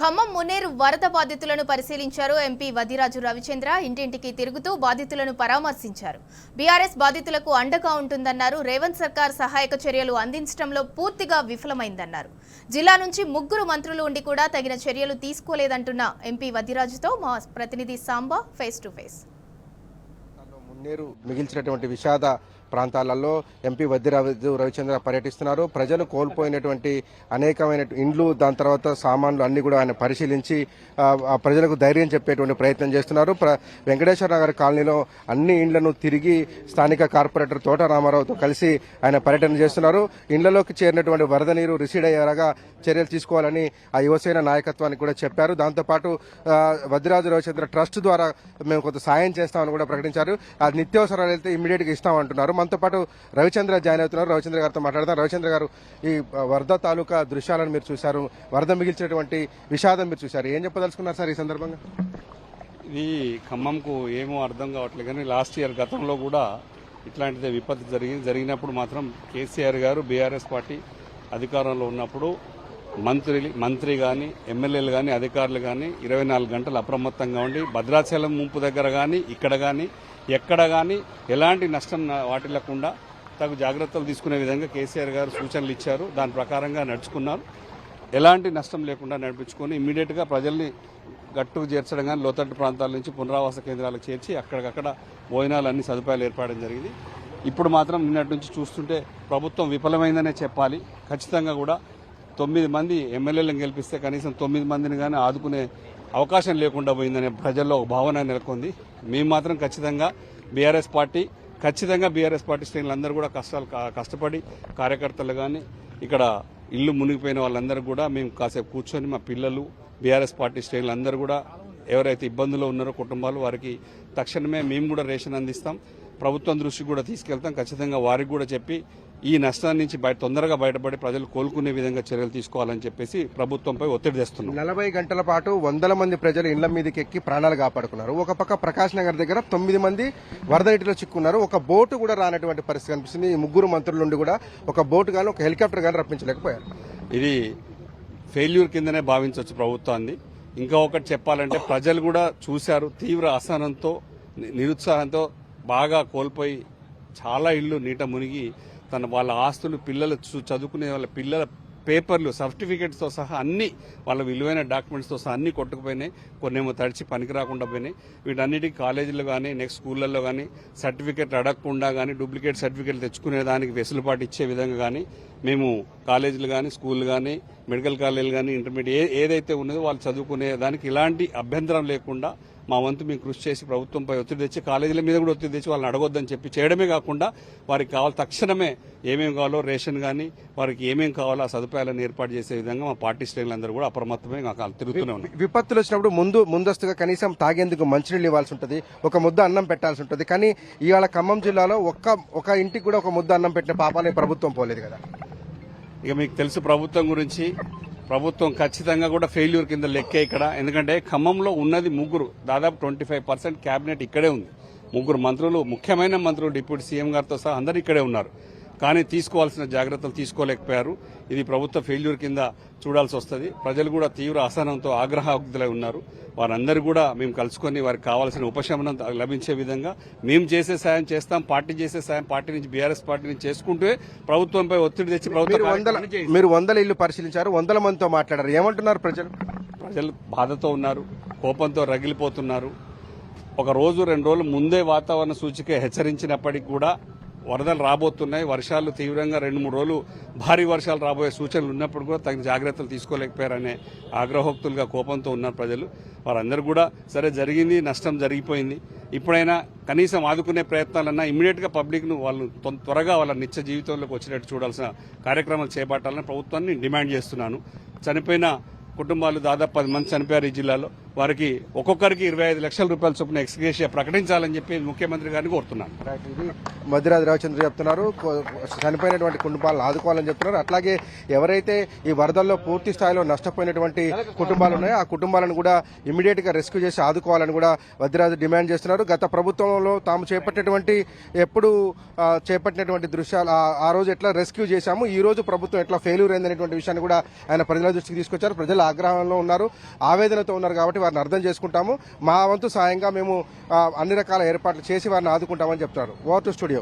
ఖమ్మం మునేరు వరద బాధితులను పరిశీలించారు ఎంపీ వదిరాజు రవిచంద్ర. ఇంటింటికి తిరుగుతూ బాధితులను పరామర్శించారు. బీఆర్ఎస్ బాధితులకు అండగా ఉంటుందన్నారు. రేవంత్ సర్కార్ సహాయక చర్యలు అందించడంలో పూర్తిగా విఫలమైందన్నారు. జిల్లా నుంచి 3 మంత్రులు ఉండి కూడా తగిన చర్యలు తీసుకోలేదంటున్న ఎంపీ వదిరాజుతో మా ప్రతినిధి Samba face to face. Munneru మిగిల్చినటువంటి విషాద ప్రాంతాలలో ఎంపీ వదిరాజు రవిచంద్ర పర్యటిస్తున్నారు. ప్రజలు కోల్పోయినటువంటి అనేకమైన ఇండ్లు, దాని తర్వాత సామాన్లు అన్ని కూడా ఆయన పరిశీలించి ప్రజలకు ధైర్యం చెప్పేటువంటి ప్రయత్నం చేస్తున్నారు. వెంకటేశ్వర నగర్ కాలనీలో అన్ని ఇండ్లను తిరిగి స్థానిక కార్పొరేటర్ తోట రామారావుతో కలిసి ఆయన పర్యటన చేస్తున్నారు. ఇండ్లలోకి చేరినటువంటి వరద నీరు రిసీడ్ అయ్యేలాగా చర్యలు తీసుకోవాలని ఆ యువసేన నాయకత్వానికి కూడా చెప్పారు. దాంతోపాటు వదిరాజు రవిచంద్ర ట్రస్ట్ ద్వారా మేము కొంత సాయం చేస్తామని కూడా ప్రకటించారు. అది నిత్యావసరాలు అయితే ఇమ్మీడియట్ గా ఇస్తామంటున్నారు. మనతో పాటు రవిచంద్ర జాయిన్ అవుతున్నారు. రవిచంద్ర గారితో మాట్లాడతారు. రవిచంద్ర గారు, ఈ వరద తాలూకా దృశ్యాలను మీరు చూశారు, వరద మిగిల్చినటువంటి విషాదం మీరు చూశారు, ఏం చెప్పదలుచుకున్నారు సార్ ఈ సందర్భంగా? ఇది ఖమ్మంకు ఏమో అర్థం కావట్లేదు కానీ లాస్ట్ ఇయర్ గతంలో కూడా ఇట్లాంటిదే విపత్తు జరిగినప్పుడు మాత్రం కేసీఆర్ గారు బీఆర్ఎస్ పార్టీ అధికారంలో ఉన్నప్పుడు మంత్రి కానీ ఎమ్మెల్యేలు కానీ అధికారులు కానీ 24 గంటలు అప్రమత్తంగా ఉండి భద్రాచలం ముంపు దగ్గర కానీ ఇక్కడ కానీ ఎక్కడ కానీ ఎలాంటి నష్టం వాటిల్లకుండా తగు జాగ్రత్తలు తీసుకునే విధంగా కేసీఆర్ గారు సూచనలు ఇచ్చారు. దాని ప్రకారంగా నడుచుకున్నారు. ఎలాంటి నష్టం లేకుండా నడిపించుకొని ఇమ్మీడియట్గా ప్రజల్ని గట్టుకు చేర్చడం కానీ లోతట్టు ప్రాంతాల నుంచి పునరావాస కేంద్రాలకు చేర్చి అక్కడికక్కడ భోజనాలు అన్ని సదుపాయాలు ఏర్పడడం జరిగింది. ఇప్పుడు మాత్రం నిన్నటి నుంచి చూస్తుంటే ప్రభుత్వం విఫలమైందనే చెప్పాలి. ఖచ్చితంగా కూడా 9 మంది ఎమ్మెల్యేలను గెలిపిస్తే కనీసం 9 మందిని కానీ ఆదుకునే అవకాశం లేకుండా పోయిందనే ప్రజల్లో ఒక భావన నెలకొంది. మేము మాత్రం ఖచ్చితంగా బీఆర్ఎస్ పార్టీ శ్రేణులందరూ కూడా కష్టపడి కార్యకర్తలు కానీ ఇక్కడ ఇల్లు మునిగిపోయిన వాళ్ళందరూ కూడా మేము కాసేపు కూర్చొని మా పిల్లలు బీఆర్ఎస్ పార్టీ శ్రేణులందరూ కూడా ఎవరైతే ఇబ్బందుల్లో ఉన్నారో కుటుంబాలు వారికి తక్షణమే మేము కూడా రేషన్ అందిస్తాం. ప్రభుత్వం దృష్టికి కూడా తీసుకెళ్తాం. ఖచ్చితంగా వారికి కూడా చెప్పి ఈ నష్టాన్ని నుంచి తొందరగా బయటపడి ప్రజలు కోలుకునే విధంగా చర్యలు తీసుకోవాలని చెప్పేసి ప్రభుత్వంపై ఒత్తిడి తెస్తున్నాం. 40 గంటల పాటు 100 మంది ప్రజలు ఇళ్ల మీదకి ఎక్కి ప్రాణాలు కాపాడుకున్నారు. ఒక పక్క ప్రకాష్ నగర్ దగ్గర 9 మంది వరద నీటిలో చిక్కున్నారు. ఒక బోటు కూడా రానటువంటి పరిస్థితి కనిపిస్తుంది. ఈ 3 మంత్రుల నుండి కూడా ఒక బోటు కానీ ఒక హెలికాప్టర్ కానీ రప్పించలేకపోయారు. ఇది ఫెయిల్యూర్ కిందనే భావించవచ్చు ప్రభుత్వాన్ని. ఇంకా ఒకటి చెప్పాలంటే ప్రజలు కూడా చూశారు. తీవ్ర అసహనంతో నిరుత్సాహంతో బాగా కోల్పోయి చాలా ఇళ్లు నీట మునిగి వాళ్ళ ఆస్తులు, పిల్లలు చదువుకునే వాళ్ళ పిల్లల పేపర్లు, సర్టిఫికెట్స్తో సహా అన్ని వాళ్ళ విలువైన డాక్యుమెంట్స్తో సహా అన్ని కొట్టుకుపోయినాయి. కొన్నేమో తడిచి పనికి రాకుండా పోయినాయి. వీటన్నిటికీ కాలేజీలు కానీ నెక్స్ట్ స్కూళ్లలో కానీ సర్టిఫికెట్ అడగకుండా కానీ డూప్లికేట్ సర్టిఫికెట్లు తెచ్చుకునే దానికి వెసులుబాటు ఇచ్చే విధంగా కానీ మేము కాలేజీలు కానీ స్కూళ్ళు కానీ మెడికల్ కాలేజీలు కానీ ఇంటర్మీడియట్ ఏదైతే ఉన్నదో వాళ్ళు చదువుకునే దానికి ఇలాంటి అభ్యంతరం లేకుండా మా వంతు మేము కృషి చేసి ప్రభుత్వంపై ఒత్తిడి తెచ్చి కాలేజీల మీద కూడా ఒత్తిడి తెచ్చి వాళ్ళని అడగొద్దని చెప్పి చేయడమే కాకుండా వారికి కావాలి తక్షణమే ఏమేమి కావాలో రేషన్ కానీ వారికి ఏమేమి కావాలో ఆ సదుపాయాలను ఏర్పాటు చేసే విధంగా మా పార్టీ శ్రేణులందరూ కూడా అప్రమత్తమే తిరుగుతూనే ఉన్నాయి. విపత్తులు వచ్చినప్పుడు ముందస్తుగా కనీసం తాగేందుకు మంచినీళ్ళు ఇవ్వాల్సి ఉంటుంది, ఒక ముద్ద అన్నం పెట్టాల్సి ఉంటుంది. కానీ ఇవాళ ఖమ్మం జిల్లాలో ఒక ఇంటికి కూడా ఒక ముద్ద అన్నం పెట్టిన పాపాలే ప్రభుత్వం పోలేదు కదా. ఇక మీకు తెలుసు ప్రభుత్వం గురించి. ప్రభుత్వం ఖచ్చితంగా కూడా ఫెయిల్యూర్ కింద లెక్కే ఇక్కడ. ఎందుకంటే ఖమ్మంలో ఉన్నది 3, దాదాపు 25% క్యాబినెట్ ఇక్కడే ఉంది. 3 మంత్రులు, ముఖ్యమైన మంత్రులు, డిప్యూటీ సీఎం గారితో సహా అందరూ ఇక్కడే ఉన్నారు. కానీ తీసుకోవాల్సిన జాగ్రత్తలు తీసుకోలేకపోయారు. ఇది ప్రభుత్వ ఫెయిల్యూర్ కింద చూడాల్సి వస్తుంది. ప్రజలు కూడా తీవ్ర అసహనంతో ఆగ్రహోక్తులై ఉన్నారు. వారందరూ కూడా మేము కలుసుకొని వారికి కావాల్సిన ఉపశమనం లభించే విధంగా మేము చేసే సాయం చేస్తాం. పార్టీ చేసే సాయం పార్టీ నుంచి బీఆర్ఎస్ పార్టీ నుంచి చేసుకుంటూ ప్రభుత్వంపై ఒత్తిడి తెచ్చి మీరు 100 ఇళ్లు పరిశీలించారు, 100 మందితో మాట్లాడారు, ఏమంటున్నారు ప్రజలు? ప్రజలు బాధతో ఉన్నారు, కోపంతో రగిలిపోతున్నారు. ఒక రోజు 2 రోజులు ముందే వాతావరణ సూచిక హెచ్చరించినప్పటికీ కూడా వరదలు రాబోతున్నాయి, వర్షాలు తీవ్రంగా 2-3 రోజులు భారీ వర్షాలు రాబోయే సూచనలు ఉన్నప్పుడు కూడా తగిన జాగ్రత్తలు తీసుకోలేకపోయారనే ఆగ్రహోక్తులుగా కోపంతో ఉన్నారు ప్రజలు. వారందరూ కూడా సరే జరిగింది, నష్టం జరిగిపోయింది, ఇప్పుడైనా కనీసం ఆదుకునే ప్రయత్నాలన్నా ఇమ్మీడియట్ గా పబ్లిక్ ను వాళ్ళు త్వరగా వాళ్ళ నిత్య జీవితంలోకి వచ్చేటట్టు చూడాల్సిన కార్యక్రమాలు చేపట్టాలని ప్రభుత్వాన్ని డిమాండ్ చేస్తున్నాను. చనిపోయిన కుటుంబాలు దాదాపు 10 మంది చనిపోయారు ఈ జిల్లాలో. వారికి ఒక్కొక్కరికి 25 లక్షల రూపాయల చొప్పున ఎక్స్గ్రేషియా ప్రకటించాలని చెప్పి ముఖ్యమంత్రి గారిని కోరుతున్నాను. ఇది వద్దిరాజు రవిచంద్ర చెప్తున్నారు. చనిపోయినటువంటి కుటుంబాలను ఆదుకోవాలని చెప్తున్నారు. అట్లాగే ఎవరైతే ఈ వరదల్లో పూర్తి స్థాయిలో నష్టపోయినటువంటి కుటుంబాలు ఉన్నాయో ఆ కుటుంబాలను కూడా ఇమీడియట్ గా రెస్క్యూ చేసి ఆదుకోవాలని కూడా వద్దిరాజు డిమాండ్ చేస్తున్నారు. గత ప్రభుత్వంలో తాము చేపట్టినటువంటి దృశ్యాలు ఆ రోజు ఎట్లా రెస్క్యూ చేశాము, ఈ రోజు ప్రభుత్వం ఎట్లా ఫెయిల్యూర్ అయిందనేటువంటి విషయాన్ని కూడా ఆయన ప్రజల దృష్టికి తీసుకొచ్చారు. ప్రజలు ఆగ్రహంలో ఉన్నారు, ఆవేదనతో ఉన్నారు కాబట్టి వారిని అర్థం చేసుకుంటాము. మా వంతు సాయంగా మేము అన్ని రకాల ఏర్పాట్లు చేసి వారిని ఆదుకుంటామని చెప్తారు. Over to studio.